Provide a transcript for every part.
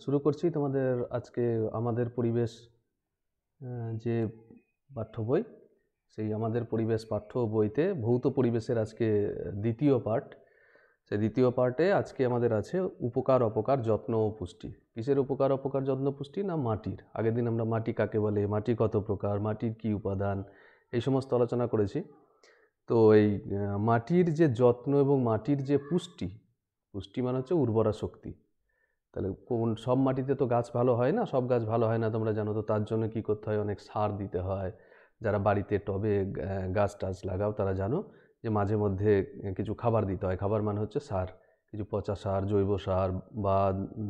শুরু করছি তোমাদের আজকে আমাদের পরিবেশ যে পাঠ্য বই, সেই আমাদের পরিবেশ পাঠ্য বইতে ভৌত পরিবেশের আজকে দ্বিতীয় পার্ট। সেই দ্বিতীয় পার্টে আজকে আমাদের আছে উপকার অপকার যত্ন ও পুষ্টি। কিসের উপকার অপকার যত্ন পুষ্টি? না মাটির। আগের দিন আমরা মাটি কাকে বলে, মাটি কত প্রকার, মাটির কি উপাদান, এই সমস্ত আলোচনা করেছি। তো এই মাটির যে যত্ন এবং মাটির যে পুষ্টি, পুষ্টি মানে হচ্ছে উর্বরা শক্তি। তাহলে কোন সব মাটিতে তো গাছ ভালো হয় না, সব গাছ ভালো হয় না তোমরা জানো। তো তার জন্য কি করতে হয়? অনেক সার দিতে হয়। যারা বাড়িতে টবে গাছ টাছ লাগাও তারা জানো যে মাঝে মধ্যে কিছু খাবার দিতে হয়। খাবার মানে হচ্ছে সার, কিছু পচা সার, জৈব সার বা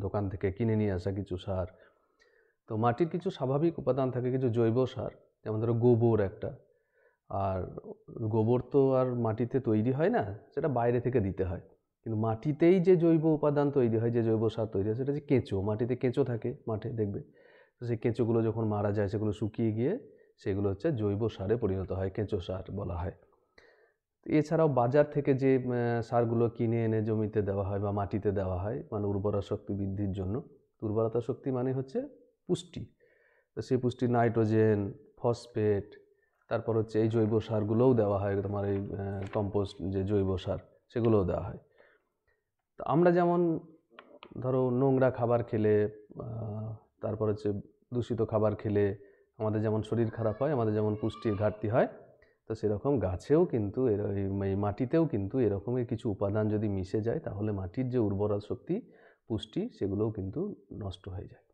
দোকান থেকে কিনে নিয়ে আসা কিছু সার। তো মাটির কিছু স্বাভাবিক উপাদান থাকে, কিছু জৈব সার, যেমন ধরো গোবর একটা। আর গোবর তো আর মাটিতে তৈরি হয় না, সেটা বাইরে থেকে দিতে হয়। কিন্তু মাটিতেই যে জৈব উপাদান তৈরি হয়, যে জৈব সার তৈরি হয়, সেটা হচ্ছে কেঁচো। মাটিতে কেঁচো থাকে, মাঠে দেখবে। তো সেই কেঁচোগুলো যখন মারা যায় সেগুলো শুকিয়ে গিয়ে সেগুলো হচ্ছে জৈব সারে পরিণত হয়, কেঁচো সার বলা হয়। এছাড়াও বাজার থেকে যে সারগুলো কিনে এনে জমিতে দেওয়া হয় বা মাটিতে দেওয়া হয়, মানে উর্বরা শক্তি বৃদ্ধির জন্য। উর্বরতা শক্তি মানে হচ্ছে পুষ্টি। তো সেই পুষ্টি নাইট্রোজেন, ফসফেট, তারপর হচ্ছে এই জৈব সারগুলোও দেওয়া হয়। তোমার এই কম্পোস্ট যে জৈব সার, সেগুলোও দেওয়া হয়। তো আমরা যেমন ধরো নোংরা খাবার খেলে, তারপর হচ্ছে দূষিত খাবার খেলে আমাদের যেমন শরীর খারাপ হয়, আমাদের যেমন পুষ্টির ঘাটতি হয়, তো সেরকম গাছেও কিন্তু এই মাটিতেও কিন্তু এরকমের কিছু উপাদান যদি মিশে যায়, তাহলে মাটির যে উর্বরা শক্তি, পুষ্টি, সেগুলোও কিন্তু নষ্ট হয়ে যায়।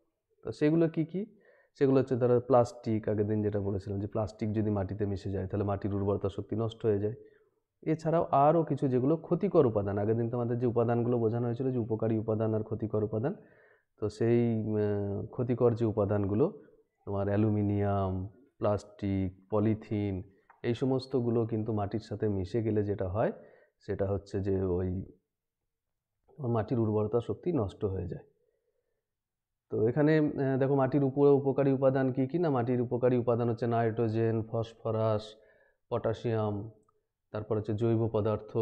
তো সেগুলো কি কি? সেগুলো হচ্ছে ধরো প্লাস্টিক। আগের দিন যেটা বলেছিলাম যে প্লাস্টিক যদি মাটিতে মিশে যায় তাহলে মাটির উর্বরতা শক্তি নষ্ট হয়ে যায়। এছাড়াও আরও কিছু যেগুলো ক্ষতিকর উপাদান, আগের দিন তোমাদের যে উপাদানগুলো বোঝানো হয়েছিল যে উপকারী উপাদান আর ক্ষতিকর উপাদান, তো সেই ক্ষতিকর যে উপাদানগুলো তোমার অ্যালুমিনিয়াম, প্লাস্টিক, পলিথিন, এই সমস্তগুলো কিন্তু মাটির সাথে মিশে গেলে যেটা হয় সেটা হচ্ছে যে ওই মাটির উর্বরতা শক্তি নষ্ট হয়ে যায়। তো এখানে দেখো মাটির উপকারী উপাদান কি কি? না, মাটির উপকারী উপাদান হচ্ছে নাইট্রোজেন, ফসফরাস, পটাশিয়াম, তারপর হচ্ছে জৈব পদার্থ,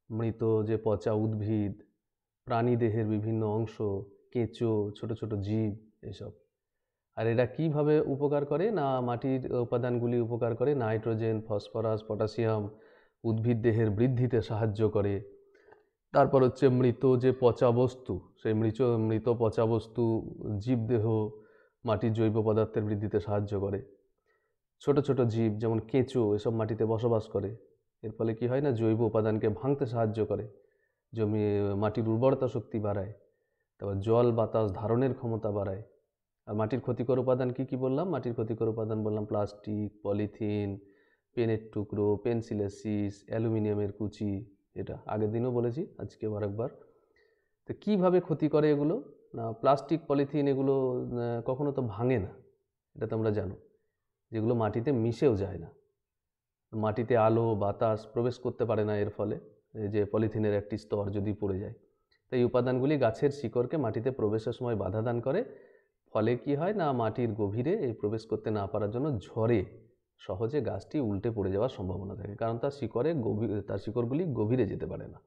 মৃত যে পচা উদ্ভিদ, প্রাণীদেহের বিভিন্ন অংশ, কেঁচো, ছোট ছোট জীব, এসব। আর এরা কিভাবে উপকার করে? না, মাটির উপাদানগুলি উপকার করে নাইট্রোজেন, ফসফরাস, পটাশিয়াম উদ্ভিদ দেহের বৃদ্ধিতে সাহায্য করে। তারপর হচ্ছে মৃত যে পচা বস্তু, সেই মৃত পচা বস্তু জীবদেহ মাটির জৈব পদার্থের বৃদ্ধিতে সাহায্য করে। ছোট ছোট জীব যেমন কেঁচো, এসব মাটিতে বসবাস করে। এর ফলে কি হয়? না, জৈব উপাদানকে ভাঙতে সাহায্য করে, মাটির উর্বরতা শক্তি বাড়ায়, তারপর জল বাতাস ধারণের ক্ষমতা বাড়ায়। আর মাটির ক্ষতিকর উপাদান কি কি বললাম? মাটির ক্ষতিকর উপাদান বললাম প্লাস্টিক, পলিথিন, পেনের টুকরো, পেন্সিলেসিস, অ্যালুমিনিয়ামের কুচি। এটা আগের দিনও বলেছি, আজকেও আরেকবার। তো কীভাবে ক্ষতি করে এগুলো? না, প্লাস্টিক, পলিথিন এগুলো কখনো তো ভাঙে না, এটা তোমরা জানো। যেগুলো মাটিতে মিশেও যায় না, মাটিতে আলো বাতাস প্রবেশ করতে পারে না। এর ফলে এই যে পলিথিনের একটি স্তর যদি পড়ে যায়, তো এই উপাদানগুলি গাছের শিকড়কে মাটিতে প্রবেশের সময় বাধা দান করে। ফলে কি হয়? না, মাটির গভীরে এই প্রবেশ করতে না পারার জন্য ঝড়ে সহজে গাছটি উল্টে পড়ে যাওয়ার সম্ভাবনা থাকে, কারণ তার শিকড়গুলি গভীরে যেতে পারে না।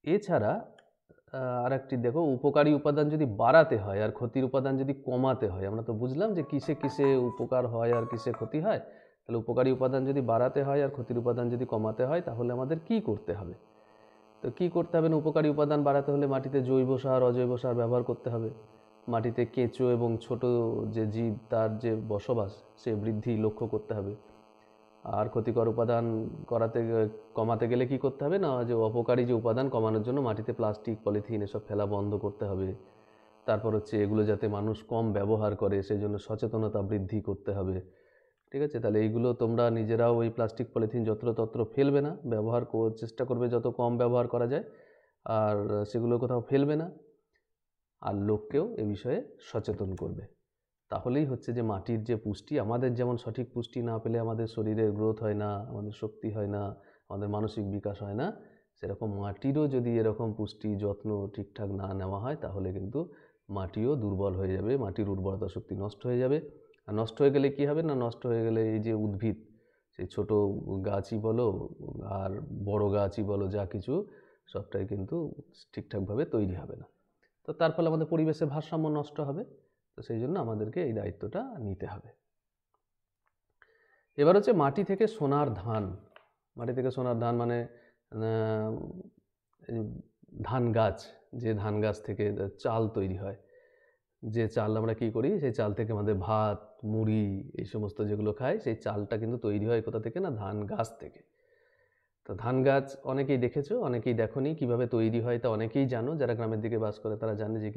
এছাড়া আর একটি দেখো, উপকারী উপাদান যদি বাড়াতে হয় আর ক্ষতির উপাদান যদি কমাতে হয়, আমরা তো বুঝলাম যে কিসে কিসে উপকার হয় আর কিসে ক্ষতি হয়। তাহলে উপকারী উপাদান যদি বাড়াতে হয় আর ক্ষতির উপাদান যদি কমাতে হয়, তাহলে আমাদের কি করতে হবে? তো কি করতে হবে? না, উপকারী উপাদান বাড়াতে হলে মাটিতে জৈব সার, অজৈব সার ব্যবহার করতে হবে। মাটিতে কেঁচো এবং ছোট যে জীব, তার যে বসবাস, সে বৃদ্ধি লক্ষ্য করতে হবে। আর ক্ষতিকর উপাদান কমাতে গেলে কি করতে হবে? না, যে অপকারী যে উপাদান কমানোর জন্য মাটিতে প্লাস্টিক, পলিথিন এসব ফেলা বন্ধ করতে হবে। তারপর হচ্ছে এগুলো যাতে মানুষ কম ব্যবহার করে, সেই জন্য সচেতনতা বৃদ্ধি করতে হবে। ঠিক আছে? তাহলে এইগুলো তোমরা নিজেরাও ওই প্লাস্টিক, পলিথিন যত্রতত্র ফেলবে না, চেষ্টা করবে যত কম ব্যবহার করা যায়, আর সেগুলো কোথাও ফেলবে না, আর লোককেও এ বিষয়ে সচেতন করবে। তাহলেই হচ্ছে যে মাটির যে পুষ্টি, আমাদের যেমন সঠিক পুষ্টি না পেলে আমাদের শরীরের গ্রোথ হয় না, আমাদের শক্তি হয় না, আমাদের মানসিক বিকাশ হয় না, সেরকম মাটিরও যদি এরকম পুষ্টি যত্ন ঠিকঠাক না নেওয়া হয়, তাহলে কিন্তু মাটিও দুর্বল হয়ে যাবে, মাটির উর্বরতা শক্তি নষ্ট হয়ে যাবে। আর নষ্ট হয়ে গেলে কী হবে? না, নষ্ট হয়ে গেলে এই যে উদ্ভিদ, সেই ছোট গাছই বলো আর বড় গাছই বলো, যা কিছু, সবটাই কিন্তু ঠিকঠাকভাবে তৈরি হবে না। তো তার ফলে আমাদের পরিবেশের ভারসাম্য নষ্ট হবে। তো সেই জন্য আমাদেরকে এই দায়িত্বটা নিতে হবে। এবার হচ্ছে মাটি থেকে সোনার ধান। মাটি থেকে সোনার ধান মানে এই ধান গাছ, যে ধান গাছ থেকে চাল তৈরি হয়, যে চাল আমরা কি করি, সেই চাল থেকে আমাদের ভাত, মুড়ি এই সমস্ত যেগুলো খাই, সেই চালটা কিন্তু তৈরি হয় কোথা থেকে না, ধান গাছ থেকে। তো ধান গাছ অনেকেই দেখেছো, অনেকেই দেখোনি কিভাবে তৈরি হয়, তা অনেকেই জানো। যারা গ্রামের দিকে বাস করে তারা জানে যে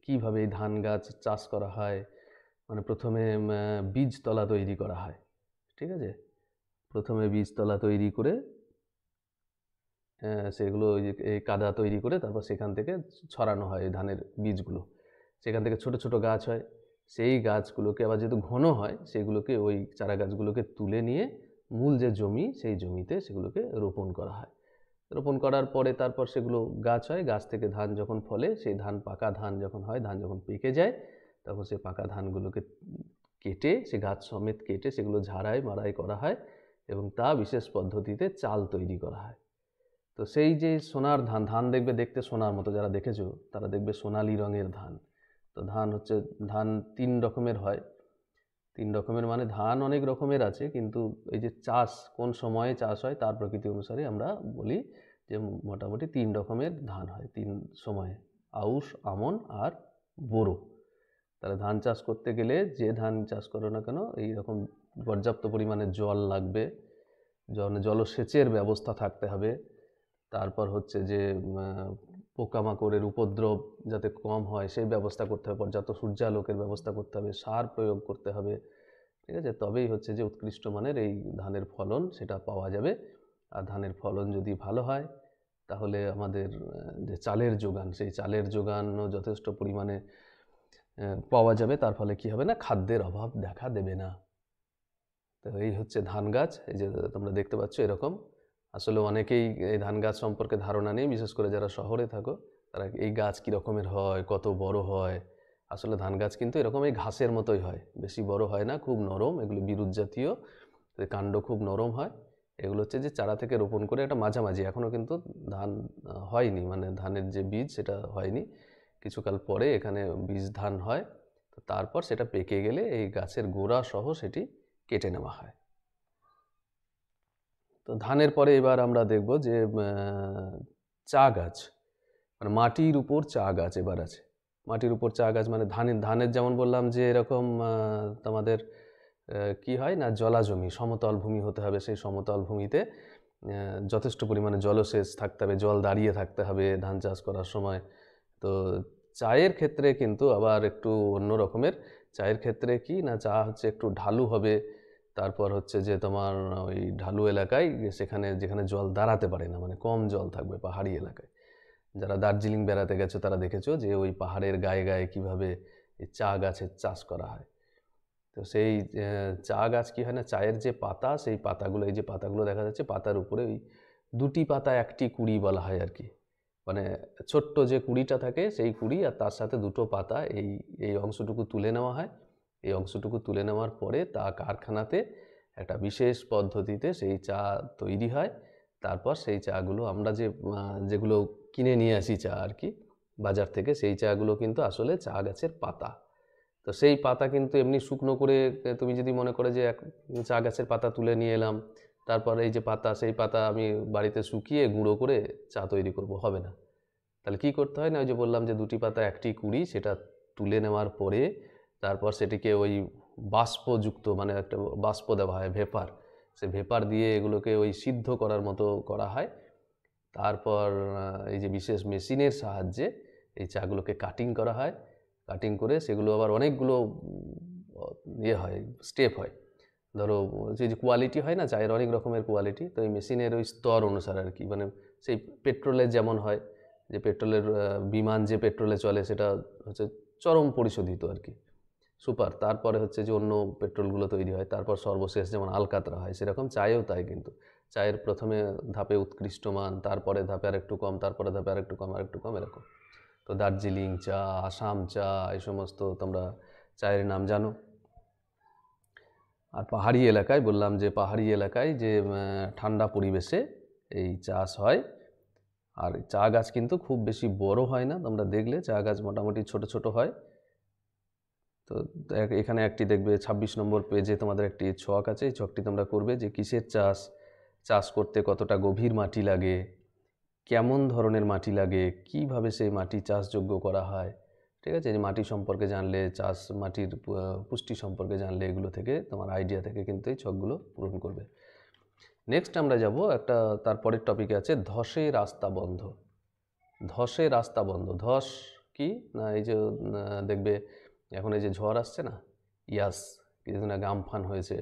কিভাবে এই ধান গাছ চাষ করা হয়। মানে প্রথমে বীজতলা তৈরি করা হয়, ঠিক আছে। প্রথমে বীজতলা তৈরি করে সেগুলো ওই যে এই কাদা তৈরি করে তারপর সেখান থেকে ছড়ানো হয় ধানের বীজগুলো। সেখান থেকে ছোট ছোট গাছ হয়। সেই গাছগুলোকে আবার যেহেতু ঘন হয়, সেগুলোকে ওই চারা গাছগুলোকে তুলে নিয়ে মূল যে জমি, সেই জমিতে সেগুলোকে রোপণ করা হয়। রোপণ করার পরে তারপর সেগুলো গাছ হয়। গাছ থেকে ধান যখন ফলে, সেই ধান পাকা ধান যখন হয়, ধান যখন পেকে যায়, তখন সেই পাকা ধানগুলোকে কেটে, সে গাছ সমেত কেটে সেগুলো ঝাড়াই মাড়াই করা হয় এবং তা বিশেষ পদ্ধতিতে চাল তৈরি করা হয়। তো সেই যে সোনার ধান, ধান দেখবে দেখতে সোনার মতো, যারা দেখেছো তারা দেখবে সোনালি রঙের ধান। তো ধান হচ্ছে, ধান 3 রকমের হয়। 3 রকমের মানে ধান অনেক রকমের আছে, কিন্তু এই যে চাষ কোন সময়ে চাষ হয় তার প্রকৃতি অনুসারে আমরা বলি যে মোটামুটি 3 রকমের ধান হয় 3 সময়ে: আউশ, আমন আর বোরো। তাহলে ধান চাষ করতে গেলে যে ধান চাষ করো না কেন, এইরকম পর্যাপ্ত পরিমাণে জল লাগবে, জলসেচের ব্যবস্থা থাকতে হবে। তারপর হচ্ছে যে পোকামাকড়ের উপদ্রব যাতে কম হয় সেই ব্যবস্থা করতে হবে, পর্যাপ্ত সূর্যালোকের ব্যবস্থা করতে হবে, সার প্রয়োগ করতে হবে, ঠিক আছে। তবেই হচ্ছে যে উৎকৃষ্ট মানের এই ধানের ফলন সেটা পাওয়া যাবে। আর ধানের ফলন যদি ভালো হয়, তাহলে আমাদের যে চালের যোগান, সেই চালের যোগানও যথেষ্ট পরিমাণে পাওয়া যাবে। তার ফলে কি হবে না, খাদ্যের অভাব দেখা দেবে না। তো এই হচ্ছে ধান গাছ। এই যে তোমরা দেখতে পাচ্ছ এরকম। আসলে অনেকেই এই ধান গাছ সম্পর্কে ধারণা নেই, বিশেষ করে যারা শহরে থাকো তারা এই গাছ কী রকমের হয়, কত বড় হয়। আসলে ধান গাছ কিন্তু এরকম এই ঘাসের মতোই হয়, বেশি বড় হয় না, খুব নরম। এগুলো বিরুৎ জাতীয়, কাণ্ড খুব নরম হয়। এগুলো হচ্ছে যে চারা থেকে রোপণ করে এটা মাঝামাঝি, এখনও কিন্তু ধান হয়নি, মানে ধানের যে বীজ সেটা হয়নি। কিছুকাল পরে এখানে বীজ ধান হয়। তো তারপর সেটা পেকে গেলে এই গাছের গোড়া সহ সেটি কেটে নেওয়া হয়। তো ধানের পরে এবার আমরা দেখব যে চা গাছ, মানে মাটির উপর চা গাছ এবার আছে। মাটির উপর চা গাছ মানে ধানের যেমন বললাম যে এরকম তোমাদের কি হয় না, জলাজমি, সমতল ভূমি হতে হবে। সেই সমতল ভূমিতে যথেষ্ট পরিমাণে জলসেচ থাকতে হবে, জল দাঁড়িয়ে থাকতে হবে ধান চাষ করার সময়। তো চায়ের ক্ষেত্রে কিন্তু আবার একটু অন্য রকমের। চায়ের ক্ষেত্রে কি না, চা হচ্ছে একটু ঢালু হবে। তারপর হচ্ছে যে তোমার ওই ঢালু এলাকায়, সেখানে যেখানে জল দাঁড়াতে পারে না, মানে কম জল থাকবে পাহাড়ি এলাকায়। যারা দার্জিলিং বেড়াতে গেছো তারা দেখেছো যে ওই পাহাড়ের গায়ে গায়ে কীভাবে এই চা গাছের চাষ করা হয়। তো সেই চা গাছ কী হয় না, চায়ের যে পাতা, সেই পাতাগুলো, এই যে পাতাগুলো দেখা যাচ্ছে, পাতার উপরে ওই 2টি পাতা 1টি কুড়ি বলা হয় আর কি। মানে ছোট্ট যে কুড়িটা থাকে সেই কুড়ি, আর তার সাথে 2টো পাতা, এই অংশটুকু তুলে নেওয়া হয়। এই অংশটুকু তুলে নেওয়ার পরে তা কারখানাতে একটা বিশেষ পদ্ধতিতে সেই চা তৈরি হয়। তারপর সেই চাগুলো আমরা যেগুলো কিনে নিয়ে আসি চা আর কি বাজার থেকে, সেই চাগুলো কিন্তু আসলে চা গাছের পাতা। তো সেই পাতা কিন্তু এমনি শুকনো করে, তুমি যদি মনে করে যে চা গাছের পাতা তুলে নিয়ে এলাম, তারপর এই যে পাতা, সেই পাতা আমি বাড়িতে শুকিয়ে গুঁড়ো করে চা তৈরি করব, হবে না। তাহলে কি করতে হয় না, ওই যে বললাম যে 2টি পাতা 1টি কুড়ি, সেটা তুলে নেওয়ার পরে তারপর সেটিকে ওই বাষ্পযুক্ত, মানে একটা বাষ্প দেওয়া হয়, ভেপার। সে ভেপার দিয়ে এগুলোকে ওই সিদ্ধ করার মতো করা হয়। তারপর এই যে বিশেষ মেশিনের সাহায্যে এই চাগুলোকে কাটিং করা হয়। কাটিং করে সেগুলো আবার অনেকগুলো হয়, স্টেপ হয়। ধরো যে কোয়ালিটি হয় না চায়ের, অনেক রকমের কোয়ালিটি। তো এই মেশিনের ওই স্তর অনুসারে আর কি, মানে সেই পেট্রোলের যেমন হয়, যে পেট্রোলের বিমান যে পেট্রোলে চলে সেটা হচ্ছে চরম পরিশোধিত আর কি, সুপার। তারপরে হচ্ছে যে অন্য পেট্রোলগুলো তৈরি হয়। তারপর সর্বশেষ যেমন আলকাতরা হয়, সেরকম চায়েও তাই। কিন্তু চায়ের প্রথমে ধাপে উৎকৃষ্ট মান, তারপরে ধাপে আর একটু কম, তারপরে ধাপে আর একটু কম, আর একটু কম, এরকম। তো দার্জিলিং চা, আসাম চা, এই সমস্ত তোমরা চায়ের নাম জানো। আর পাহাড়ি এলাকায় বললাম যে পাহাড়ি এলাকায় যে ঠান্ডা পরিবেশে এই চাষ হয়। আর চা গাছ কিন্তু খুব বেশি বড় হয় না, তোমরা দেখলে চা গাছ মোটামুটি ছোট ছোট হয়। তো এখানে একটি দেখবে 26 নম্বর পেজে তোমাদের একটি ছক আছে, এই ছকটি তোমরা করবে যে কিসের চাষ করতে কতটা গভীর মাটি লাগে, কেমন ধরনের মাটি লাগে, কিভাবে সেই মাটি চাষযোগ্য করা হয়। ঠিক আছে, যে মাটি সম্পর্কে জানলে, মাটির পুষ্টি সম্পর্কে জানলে, এগুলো থেকে তোমার আইডিয়া থেকে কিন্তু এই ছকগুলো পূরণ করবে। নেক্সট আমরা যাব একটা, তারপরের টপিকে আছে ধসে রাস্তা বন্ধ। ধসে রাস্তা বন্ধ, ধস কি না, এই যে দেখবে এখন এই যে ঝড় আসছে না, কিছুদিন আগে আমফান হয়েছে,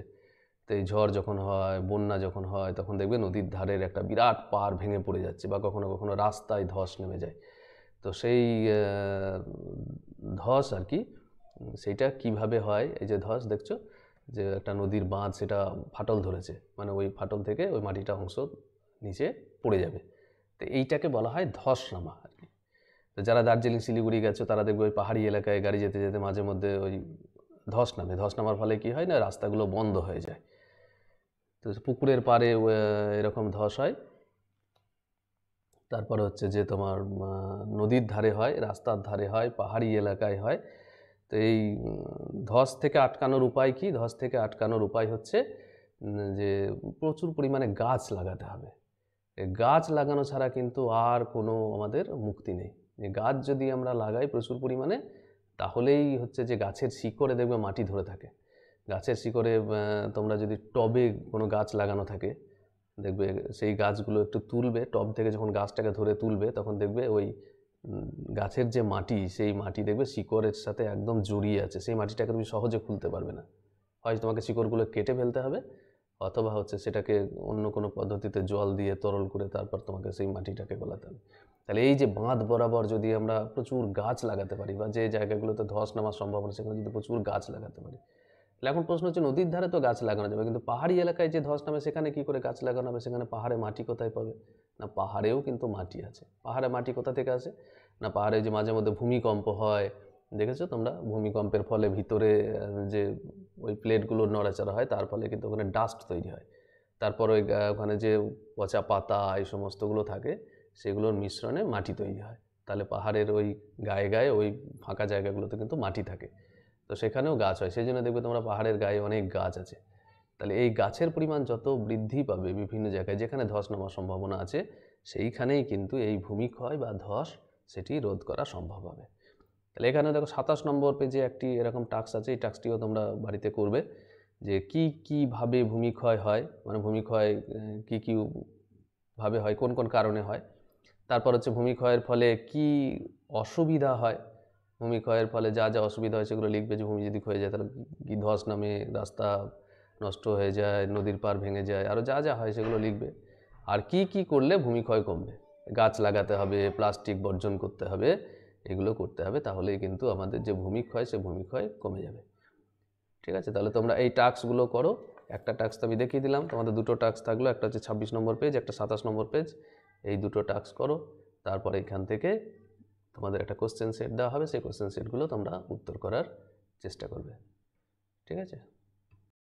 তো এই ঝড় যখন হয়, বন্যা যখন হয়, তখন দেখবে নদীর ধারের একটা বিরাট পাড় ভেঙে পড়ে যাচ্ছে, বা কখনো কখনো রাস্তায় ধস নেমে যায়। তো সেই ধস আর কি, সেইটা কিভাবে হয়, এই যে ধস দেখছো যে একটা নদীর বাঁধ সেটা ফাটল ধরেছে, মানে ওই ফাটল থেকে ওই মাটিটা অংশ নিচে পড়ে যাবে, তো এইটাকে বলা হয় ধস নামা আর কি। তো যারা দার্জিলিং শিলিগুড়ি গেছো তারা দেখবে ওই পাহাড়ি এলাকায় গাড়ি যেতে যেতে মাঝে মধ্যে ওই ধস নামার ফলে কি হয় না, রাস্তাগুলো বন্ধ হয়ে যায়। তো পুকুরের পাড়ে এরকম ধস হয়। তারপরে হচ্ছে যে তোমার নদীর ধারে হয়, রাস্তার ধারে হয়, পাহাড়ি এলাকায় হয়। তো এই ধস থেকে আটকানোর উপায় কি? ধস থেকে আটকানোর উপায় হচ্ছে যে প্রচুর পরিমাণে গাছ লাগাতে হবে। গাছ লাগানো ছাড়া কিন্তু আর কোনো আমাদের মুক্তি নেই। যে গাছ যদি আমরা লাগাই প্রচুর পরিমাণে, তাহলেই হচ্ছে যে গাছের শিকড়ে দেখবে মাটি ধরে থাকে। গাছের শিকড়ে তোমরা যদি টবে কোনো গাছ লাগানো থাকে, দেখবে সেই গাছগুলো একটু তুলবে, টব থেকে যখন গাছটাকে ধরে তুলবে, তখন দেখবে ওই গাছের যে মাটি, সেই মাটি দেখবে শিকড়ের সাথে একদম জড়িয়ে আছে, সেই মাটিটাকে তুমি সহজে খুলতে পারবে না। হয় তোমাকে শিকড়গুলো কেটে ফেলতে হবে, অথবা হচ্ছে সেটাকে অন্য কোনো পদ্ধতিতে জল দিয়ে তরল করে তারপর তোমাকে সেই মাটিটাকে গলাতে হবে। তাহলে এই যে বাঁধ বরাবর যদি আমরা প্রচুর গাছ লাগাতে পারি, বা যে জায়গাগুলোতে ধস নামার সম্ভাবনা সেখানে যদি প্রচুর গাছ লাগাতে পারি, তাহলে এখন প্রশ্ন হচ্ছে নদীর ধারে তো গাছ লাগানো যাবে, কিন্তু পাহাড়ি এলাকায় যে ধস নামে সেখানে কি করে গাছ লাগানো হবে? সেখানে পাহাড়ে মাটি কোথায় পাবে? না, পাহাড়েও কিন্তু মাটি আছে। পাহাড়ে মাটি কোথা থেকে আসে? না, পাহাড়ে যে মাঝে মধ্যে ভূমিকম্প হয়, দেখেছো তোমরা? ভূমিকম্পের ফলে ভিতরে যে ওই প্লেটগুলোর নড়াচড়া হয়, তার ফলে কিন্তু ওখানে ডাস্ট তৈরি হয়। তারপর ওই ওখানে যে পচা পাতা এই সমস্তগুলো থাকে, সেগুলোর মিশ্রণে মাটি তৈরি হয়। তাহলে পাহাড়ের ওই গায়ে গায়ে ওই ফাঁকা জায়গাগুলোতে কিন্তু মাটি থাকে, তো সেখানেও গাছ হয়। সেই জন্য দেখবে তোমরা পাহাড়ের গায়ে অনেক গাছ আছে। তাহলে এই গাছের পরিমাণ যত বৃদ্ধি পাবে বিভিন্ন জায়গায় যেখানে ধস নামার সম্ভাবনা আছে, সেইখানেই কিন্তু এই ভূমিক্ষয় বা ধস সেটি রোধ করা সম্ভব হবে। তাহলে এখানে দেখো 27 নম্বর পেজে একটি এরকম টাস্ক আছে, এই টাস্কটিও তোমরা বাড়িতে করবে, যে কীভাবে ভূমিক্ষয় হয়, মানে ভূমিক্ষয় কী ভাবে হয়, কোন কোন কারণে হয়। তারপর হচ্ছে ভূমিক্ষয়ের ফলে কি অসুবিধা হয়, ভূমিক্ষয়ের ফলে যা যা অসুবিধা হয় সেগুলো লিখবে। যে ভূমি যদি ক্ষয়ে যায় তাহলে কি ধস নামে, রাস্তা নষ্ট হয়ে যায়, নদীর পাড় ভেঙে যায়, আরও যা যা হয় সেগুলো লিখবে। আর কি করলে ভূমিক্ষয় কমবে, গাছ লাগাতে হবে, প্লাস্টিক বর্জন করতে হবে, এগুলো করতে হবে, তাহলেই কিন্তু আমাদের যে ভূমিক্ষয় সে ভূমিক্ষয় কমে যাবে। ঠিক আছে, তাহলে তোমরা এই টাস্কগুলো করো। একটা টাস্ক আমি দেখিয়ে দিলাম, তোমাদের দুটো টাস্ক থাকলো, একটা হচ্ছে 26 নম্বর পেজ, একটা 27 নম্বর পেজ। এই দুটো টাস্ক করো, তারপরে এখান থেকে তোমাদের একটা কোশ্চেন সেট দেওয়া হবে, সেই কোশ্চেন সেটগুলো তোমরা উত্তর করার চেষ্টা করবে। ঠিক আছে।